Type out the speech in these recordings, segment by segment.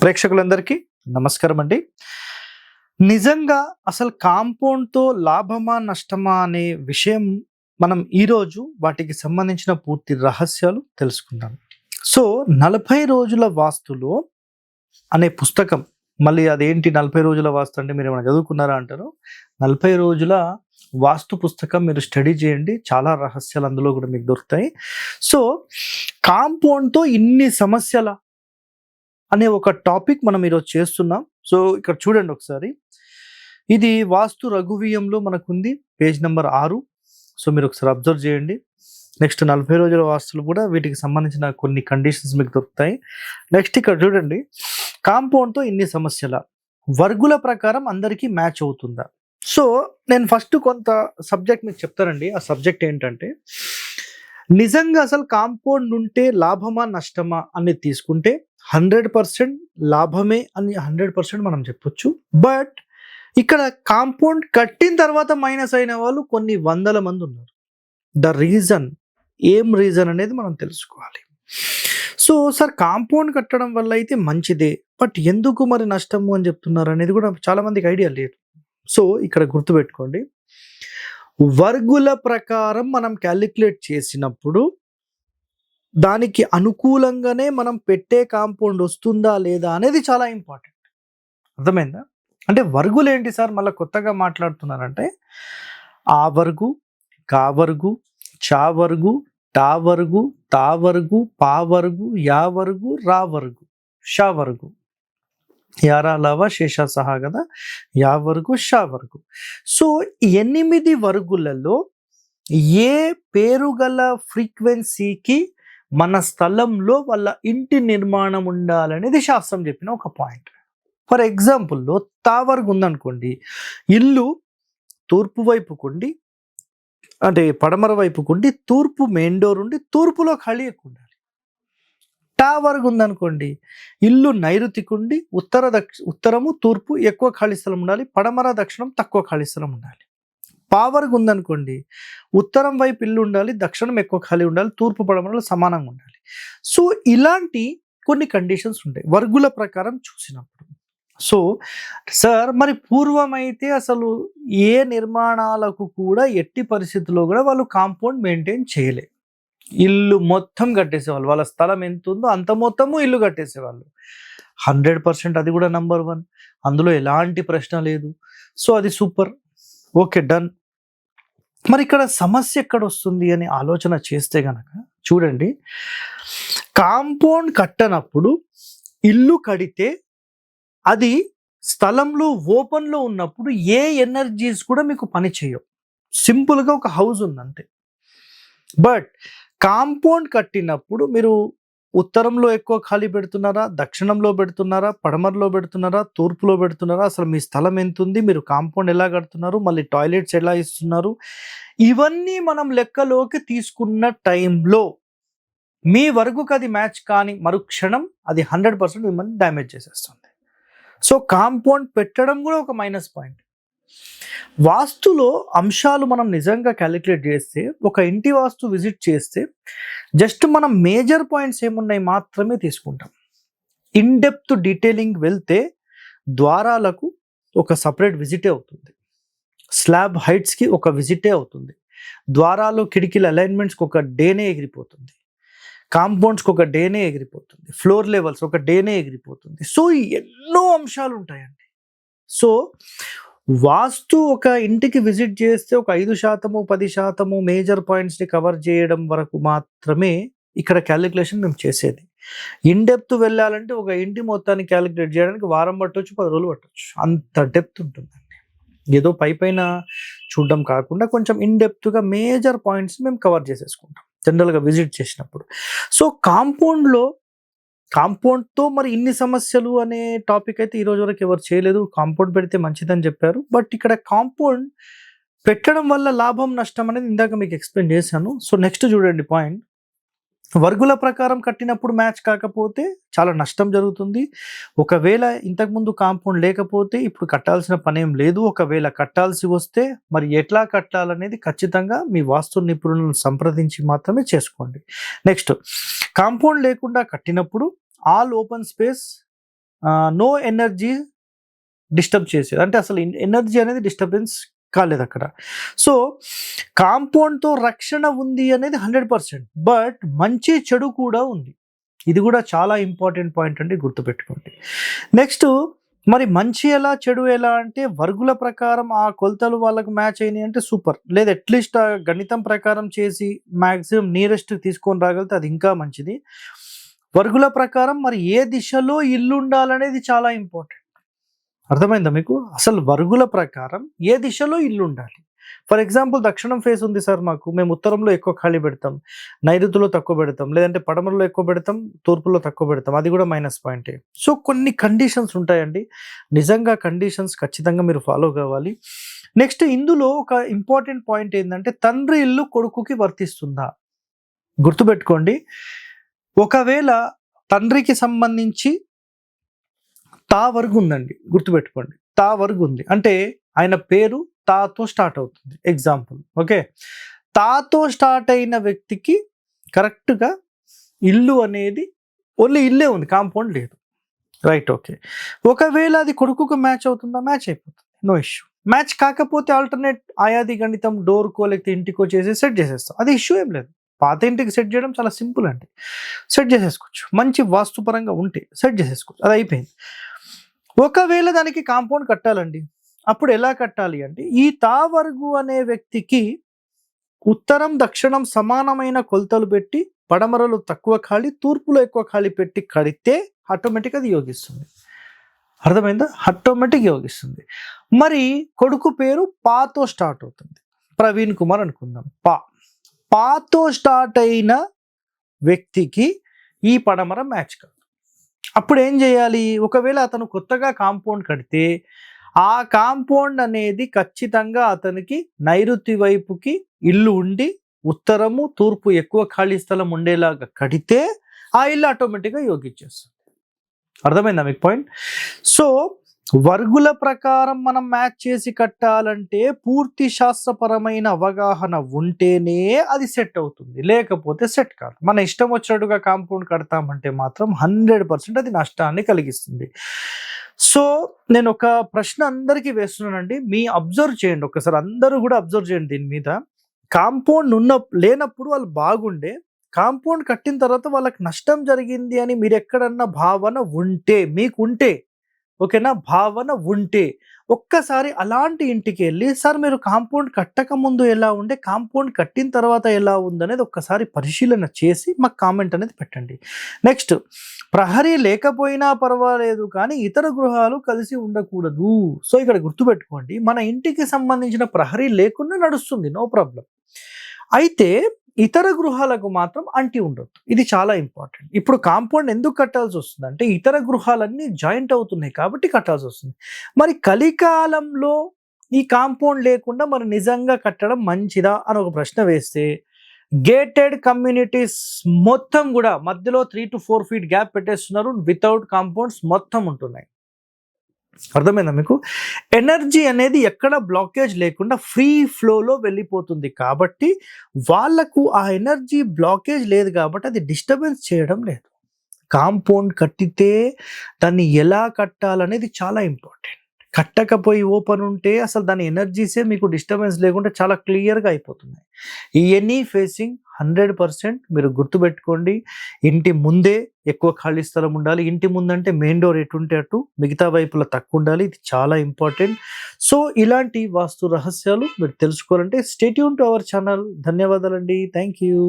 ప్రేక్షకులందరికీ నమస్కారం అండి. నిజంగా అసలు కాంపౌండ్‌తో లాభమా? నష్టమా? అనే విషయం మనం ఈరోజు వాటికి సంబంధించిన పూర్తి రహస్యాలు తెలుసుకుందాం. సో, 40 రోజుల వాస్తులో అనే పుస్తకం, మళ్ళీ అదేంటి 40 రోజుల వాస్తు అంటే మీరేమైనా చదువుకున్నారా అంటారు. 40 రోజుల వాస్తు పుస్తకం మీరు స్టడీ చేయండి. చాలా రహస్యాలు అందులో కూడా మీకు దొరుకుతాయి. సో, కాంపౌండ్‌తో ఇన్ని సమస్యలా? అనే ఒక టాపిక్ మనం ఈరోజు చేస్తున్నాం. సో, ఇక్కడ చూడండి ఒకసారి. ఇది వాస్తు రఘువీయంలో మనకుంది. Page number 6. సో, మీరు ఒకసారి అబ్జర్వ్ చేయండి. నెక్స్ట్ 40 రోజుల వాస్తులు కూడా వీటికి సంబంధించిన కొన్ని కండిషన్స్ మీకు దొరుకుతాయి. నెక్స్ట్ ఇక్కడ చూడండి. కాంపౌండ్‌తో ఇన్ని సమస్యల. వర్గుల ప్రకారం అందరికీ మ్యాచ్ అవుతుందా? సో, నేను ఫస్ట్ కొంత సబ్జెక్ట్ మీకు చెప్తానండి. ఆ సబ్జెక్ట్ ఏంటంటే, నిజంగా అసలు కాంపౌండ్ ఉంటే లాభమా? నష్టమా? అనేది తీసుకుంటే 100% లాభమే అని 100% మనం చెప్పొచ్చు. బట్ ఇక్కడ కాంపౌండ్ కట్టిన తర్వాత మైనస్ అయిన వాళ్ళు కొన్ని వందల మంది ఉన్నారు. ద రీజన్, ఏం రీజన్ అనేది మనం తెలుసుకోవాలి. సో, సార్ కాంపౌండ్ కట్టడం వల్ల అయితే మంచిదే, బట్ ఎందుకు మరి నష్టము అని చెప్తున్నారు అనేది కూడా చాలా మందికి ఐడియా లేదు. సో, ఇక్కడ గుర్తుపెట్టుకోండి. వర్గుల ప్రకారం మనం క్యాలిక్యులేట్ చేసినప్పుడు దానికి అనుకూలంగానే మనం పెట్టే కాంపౌండ్ వస్తుందా లేదా అనేది చాలా ఇంపార్టెంట్. అర్థమైందా? అంటే వర్గులు ఏంటి సార్ మళ్ళీ కొత్తగా మాట్లాడుతున్నారంటే, ఆ వర్గు, కా వర్గు, చా వర్గు, టా వర్గు, తా వర్గు, పా వర్గు, యా వర్గు, రా వర్గు, షా వర్గు. యారా లవ శేష సహా కదా, యా వర్గు, షా వర్గు. సో, 8 వర్గులలో ఏ పేరు గల ఫ్రీక్వెన్సీకి మన స్థలంలో వాళ్ళ ఇంటి నిర్మాణం ఉండాలనేది శాస్త్రం చెప్పిన ఒక పాయింట్. ఫర్ ఎగ్జాంపుల్లో తావర్గు ఉందనుకోండి, ఇల్లు తూర్పు వైపుకుండి, అంటే పడమర వైపుకుండి, తూర్పు మెయిన్ డోర్ ఉండి తూర్పులో ఖాళీ ఎక్కువ ఉండాలి. టావర్గు ఉందనుకోండి, ఇల్లు నైరుతికుండి ఉత్తరము తూర్పు ఎక్కువ ఖాళీ స్థలం ఉండాలి, పడమర దక్షిణం తక్కువ ఖాళీ స్థలం ఉండాలి. పావర్గు ఉందనుకోండి, ఉత్తరం వైపు ఇల్లు ఉండాలి, దక్షిణం ఎక్కువ ఖాళీ ఉండాలి, తూర్పు పడమరలు సమానంగా ఉండాలి. సో, ఇలాంటి కొన్ని కండిషన్స్ ఉంటాయి వర్గుల ప్రకారం చూసినప్పుడు. సో, సార్ మరి పూర్వం అయితే అసలు ఏ నిర్మాణాలకు కూడా ఎట్టి పరిస్థితుల్లో కూడా వాళ్ళు కాంపౌండ్ మెయింటైన్ చేయలే. ఇల్లు మొత్తం కట్టేసేవాళ్ళు. వాళ్ళ స్థలం ఎంత ఉందో అంత మొత్తము ఇల్లు కట్టేసేవాళ్ళు. 100% అది కూడా నంబర్ 1. అందులో ఎలాంటి ప్రశ్న లేదు. సో, అది సూపర్. Okay, done. మరి ఇక్కడ సమస్య ఎక్కడ వస్తుంది అని ఆలోచన చేస్తే గనక చూడండి, కాంపౌండ్ కట్టనప్పుడు ఇల్లు కడితే అది స్థలంలో ఓపెన్లో ఉన్నప్పుడు ఏ ఎనర్జీస్ కూడా మీకు పని చేయవు. సింపుల్గా ఒక హౌస్ ఉంది అంతే. బట్ కాంపౌండ్ కట్టినప్పుడు మీరు ఉత్తరంలో ఎక్కువ ఖాళీ పెడుతున్నారా, దక్షిణంలో పెడుతున్నారా, పడమరలో పెడుతున్నారా, తూర్పులో పెడుతున్నారా, అసలు మీ స్థలం ఎంత ఉంది, మీరు కాంపౌండ్ ఎలా కడుతున్నారు, మళ్ళీ టాయిలెట్స్ ఎలా ఇస్తున్నారు, ఇవన్నీ మనం లెక్కలోకి తీసుకున్న టైంలో మీ వరకుకి అది మ్యాచ్ కానీ మరుక్షణం అది 100% మిమ్మల్ని డ్యామేజ్ చేసేస్తుంది. సో, కాంపౌండ్ పెట్టడం కూడా ఒక మైనస్ పాయింట్. వాస్తులో అంశాలు మనం నిజంగా క్యాలిక్యులేట్ చేస్తే, ఒక ఇంటి వాస్తు విజిట్ చేస్తే జస్ట్ మనం మేజర్ పాయింట్స్ ఏమున్నాయి మాత్రమే తీసుకుంటాం. ఇన్ డెప్త్ డీటెయిలింగ్ వెళ్తే ద్వారాలకు ఒక సపరేట్ విజిటే అవుతుంది, స్లాబ్ హైట్స్కి ఒక విజిటే అవుతుంది, ద్వారాలు కిటికీల అలైన్మెంట్స్కి ఒక డేనే ఎగిరిపోతుంది, కాంపౌండ్స్కి ఒక డేనే ఎగిరిపోతుంది, ఫ్లోర్ లెవెల్స్ ఒక డేనే ఎగిరిపోతుంది. సో, ఎన్నో అంశాలు ఉంటాయండి. సో, వాస్తు ఒక ఇంటికి విజిట్ చేస్తే ఒక 5%, 10% మేజర్ పాయింట్స్ని కవర్ చేయడం వరకు మాత్రమే ఇక్కడ క్యాలిక్యులేషన్ మేము చేసేది. ఇన్ డెప్త్ వెళ్ళాలంటే ఒక ఇంటి మొత్తాన్ని క్యాలిక్యులేట్ చేయడానికి వారం పట్టవచ్చు, 10 రోజులు పట్టవచ్చు. అంత డెప్త్ ఉంటుందండి. ఏదో పైన చూడడం కాకుండా కొంచెం ఇన్ డెప్త్గా మేజర్ పాయింట్స్ మేము కవర్ చేసేసుకుంటాం జనరల్గా విజిట్ చేసినప్పుడు. సో, కాంపౌండ్తో మరి ఇన్ని సమస్యలు అనే టాపిక్ అయితే ఈరోజు వరకు ఎవరు చేయలేదు. కాంపౌండ్ పెడితే మంచిదని చెప్పారు. బట్ ఇక్కడ కాంపౌండ్ పెట్టడం వల్ల లాభం నష్టం అనేది ఇందాక మీకు ఎక్స్ప్లెయిన్ చేశాను. సో, నెక్స్ట్ చూడండి పాయింట్. వర్గుల ప్రకారం కట్టినప్పుడు మ్యాచ్ కాకపోతే చాలా నష్టం జరుగుతుంది. ఒకవేళ ఇంతకుముందు కాంపౌండ్ లేకపోతే ఇప్పుడు కట్టాల్సిన పనేం లేదు. ఒకవేళ కట్టాల్సి వస్తే మరి ఎట్లా కట్టాలనేది ఖచ్చితంగా మీ వాస్తు నిపుణులను సంప్రదించి మాత్రమే చేసుకోండి. నెక్స్ట్, కాంపౌండ్ లేకుండా కట్టినప్పుడు all open space no energy disturb చేసేది, అంటే అసలు ఎనర్జీ అనేది డిస్టర్బెన్స్ కాలేదు అక్కడ. సో కాంపౌండ్తో రక్షణ ఉంది అనేది 100%, బట్ మంచి చెడు కూడా ఉంది. ఇది కూడా చాలా ఇంపార్టెంట్ పాయింట్ అండి, గుర్తుపెట్టుకోండి. నెక్స్ట్ మరి మంచి ఎలా చెడు ఎలా అంటే వర్గుల ప్రకారం ఆ కొలతలు వాళ్ళకు మ్యాచ్ అయినాయి అంటే సూపర్, లేదా అట్లీస్ట్ ఆ గణితం ప్రకారం చేసి మ్యాక్సిమం నియరెస్ట్ తీసుకొని రాగలిగితే అది ఇంకా మంచిది. వర్గుల ప్రకారం మరి ఏ దిశలో ఇల్లు ఉండాలనేది చాలా ఇంపార్టెంట్. అర్థమైందా మీకు? అసలు వర్గుల ప్రకారం ఏ దిశలో ఇల్లు ఉండాలి. ఫర్ ఎగ్జాంపుల్ దక్షిణం ఫేస్ ఉంది సార్ మాకు, మేము ఉత్తరంలో ఎక్కువ ఖాళీ పెడతాం, నైరుతిలో తక్కువ పెడతాం, లేదంటే పడమరలో ఎక్కువ పెడతాం, తూర్పులో తక్కువ పెడతాం, అది కూడా మైనస్ పాయింటే. సో కొన్ని కండిషన్స్ ఉంటాయండి, నిజంగా కండిషన్స్ ఖచ్చితంగా మీరు ఫాలో కావాలి. నెక్స్ట్ ఇందులో ఒక ఇంపార్టెంట్ పాయింట్ ఏంటంటే తండ్రి ఇల్లు కొడుకుకి వర్తిస్తుందా. గుర్తుపెట్టుకోండి, ఒకవేళ తండ్రికి సంబంధించి తా వర్గు ఉందండి, గుర్తుపెట్టుకోండి, తా వర్గు ఉంది అంటే ఆయన పేరు తాతో స్టార్ట్ అవుతుంది. ఎగ్జాంపుల్, ఓకే, తాతో స్టార్ట్ అయిన వ్యక్తికి కరెక్ట్గా ఇల్లు అనేది ఓన్లీ ఇల్లే ఉంది, కాంపౌండ్ లేదు, రైట్, ఓకే. ఒకవేళ అది కొడుకుకు మ్యాచ్ అవుతుందా, మ్యాచ్ అయిపోతుంది, నో ఇష్యూ. మ్యాచ్ కాకపోతే ఆల్టర్నేట్ ఆయాది గణితం డోర్కో లేకపోతే ఇంటికో చేసి సెట్ చేసేస్తాం, అది ఇష్యూ ఏం లేదు. పాత ఇంటికి సెట్ చేయడం చాలా సింపుల్ అండి, సెట్ చేసేసుకోవచ్చు, మంచి వాస్తుపరంగా ఉంటే సెట్ చేసేసుకోవచ్చు, అది అయిపోయింది. ఒకవేళ దానికి కాంపౌండ్ కట్టాలండి, అప్పుడు ఎలా కట్టాలి అంటే ఈ తావర్గు అనే వ్యక్తికి ఉత్తరం దక్షిణం సమానమైన కొలతలు పెట్టి పడమరలో తక్కువ ఖాళీ తూర్పులో ఎక్కువ ఖాళీ పెట్టి కడితే ఆటోమేటిక్ అది యోగిస్తుంది. అర్థమైందా? ఆటోమేటిక్ యోగిస్తుంది. మరి కొడుకు పేరు పాతో స్టార్ట్ అవుతుంది, ప్రవీణ్ కుమార్ అనుకుందాం, పాతో స్టార్ట్ అయిన వ్యక్తికి ఈ పడమర మ్యాచ్ కాదు. అప్పుడు ఏం చేయాలి, ఒకవేళ అతను కొత్తగా కాంపౌండ్ కడితే ఆ కాంపౌండ్ అనేది ఖచ్చితంగా అతనికి నైరుతి వైపుకి ఇల్లు ఉండి ఉత్తరము తూర్పు ఎక్కువ ఖాళీ స్థలం ఉండేలాగా కడితే ఆ ఇల్లు ఆటోమేటిక్గా యోగించేస్తుంది. అర్థమైందా మీకు పాయింట్? సో వర్గుల ప్రకారం మనం మ్యాచ్ చేసి కట్టాలంటే పూర్తి శాస్త్రపరమైన అవగాహన ఉంటేనే అది సెట్ అవుతుంది, లేకపోతే సెట్ కాదు. మన ఇష్టం వచ్చినట్టుగా కాంపౌండ్ కడతామంటే మాత్రం 100% అది నష్టాన్ని కలిగిస్తుంది. సో నేను ఒక ప్రశ్న అందరికీ వేస్తున్నానండి, మీ అబ్జర్వ్ చేయండి ఒకసారి, అందరూ కూడా అబ్జర్వ్ చేయండి దీని మీద. కాంపౌండ్ లేనప్పుడు వాళ్ళు బాగుండే, కాంపౌండ్ కట్టిన తర్వాత వాళ్ళకి నష్టం జరిగింది అని మీరు ఎక్కడన్నా భావన ఉంటే, మీకు ఉంటే, ఓకేనా, భావన ఉంటే ఒక్కసారి అలాంటి ఇంటికి వెళ్ళి సార్ మీరు కాంపౌండ్ కట్టక ముందు ఎలా ఉండే, కాంపౌండ్ కట్టిన తర్వాత ఎలా ఉందనేది ఒక్కసారి పరిశీలన చేసి మాకు కామెంట్ అనేది పెట్టండి. నెక్స్ట్, ప్రహరీ లేకపోయినా పర్వాలేదు కానీ ఇతర గృహాలు కలిసి ఉండకూడదు. సో ఇక్కడ గుర్తుపెట్టుకోండి, మన ఇంటికి సంబంధించిన ప్రహరీ లేకుండా నడుస్తుంది, నో ప్రాబ్లం. అయితే ఇతర గృహాలకు మాత్రం అంటి ఉండొద్దు, ఇది చాలా ఇంపార్టెంట్. ఇప్పుడు కాంపౌండ్ ఎందుకు కట్టాల్సి వస్తుంది అంటే ఇతర గృహాలన్నీ జాయింట్ అవుతున్నాయి కాబట్టి కట్టాల్సి వస్తుంది. మరి కలికాలంలో ఈ కాంపౌండ్ లేకుండా మరి నిజంగా కట్టడం మంచిదా అని ఒక ప్రశ్న వేస్తే, గేటెడ్ కమ్యూనిటీస్ మొత్తం కూడా మధ్యలో 3 to 4 feet గ్యాప్ పెట్టేస్తున్నారు, వితౌట్ కాంపౌండ్స్ మొత్తం ఉంటున్నాయి. అర్థమైందా మీకు? ఎనర్జీ అనేది ఎక్కడ బ్లాకేజ్ లేకుండా ఫ్రీ ఫ్లోలో వెళ్ళిపోతుంది కాబట్టి వాళ్ళకు ఆ ఎనర్జీ బ్లాకేజ్ లేదు కాబట్టి అది డిస్టర్బెన్స్ చేయడం లేదు. కాంపౌండ్ కట్టితే దాన్ని ఎలా కట్టాలనేది చాలా ఇంపార్టెంట్. కట్టకపోయి ఓపెన్ ఉంటే అసలు దాని ఎనర్జీసే మీకు డిస్టర్బెన్స్ లేకుండా చాలా క్లియర్గా అయిపోతున్నాయి. ఎనీ ఫేసింగ్ 100% మీరు గుర్తుపెట్టుకోండి, ఇంటి ముందే ఎక్కువ ఖాళీ స్థలం ఉండాలి. ఇంటి ముందంటే మెయిన్ డోర్ ఎటు ఉంటే అటు, మిగతా వైపులా తక్కువ ఉండాలి, ఇది చాలా ఇంపార్టెంట్. సో ఇలాంటి వాస్తు రహస్యాలు మీరు తెలుసుకోవాలంటే stay tuned to our channel. ధన్యవాదాలండి, thank you.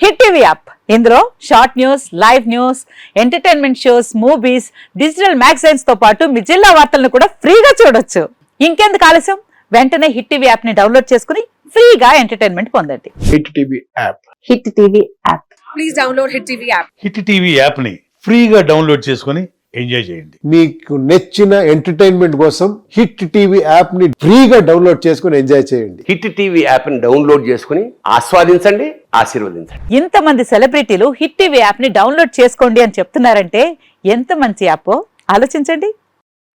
Hit TV app, ఇందులో short news, live news, entertainment shows, movies, digital magazines తో పాటు మీ జిల్లా వార్తలను కూడా ఫ్రీగా చూడొచ్చు. ఇంకెందుకు ఆలస్యం, వెంటనే హిట్ టీవీ యాప్ ని డౌన్లోడ్ చేసుకుని ఫ్రీగా ఎంటర్టైన్మెంట్ పొందండి. Hit TV app. Hit TV app. Please download hit TV app. Hit TV app ని ఫ్రీగా డౌన్లోడ్ చేసుకొని ఎంజాయ్ చేయండి. మీకు నచ్చిన ఎంటర్టైన్మెంట్ కోసం హిట్ టీవీ యాప్ ని ఫ్రీగా డౌన్లోడ్ చేసుకొని ఎంజాయ్ చేయండి. హిట్ టీవీ యాప్ ని డౌన్లోడ్ చేసుకుని ఆస్వాదించండి, ఆశీర్వదించండి. ఇంతమంది సెలబ్రిటీలు హిట్ టీవీ యాప్ ని డౌన్లోడ్ చేసుకోండి అని చెప్తున్నారంటే ఎంత మంచి యాప్ ఆలోచించండి.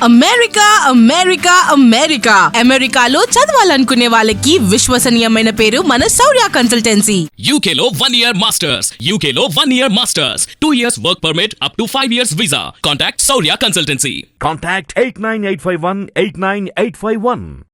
అమెరికా అమెరికా అమెరికా అమెరికాలో చదవాలనుకునే వాళ్ళకి విశ్వసనీయమైన పేరు మన శౌర్య consultancy. UK Law 1 Year Masters. UK Law 1 Year Masters. 2 years work permit up to 5 years visa. Contact Saurya Consultancy. Contact 89851 89851.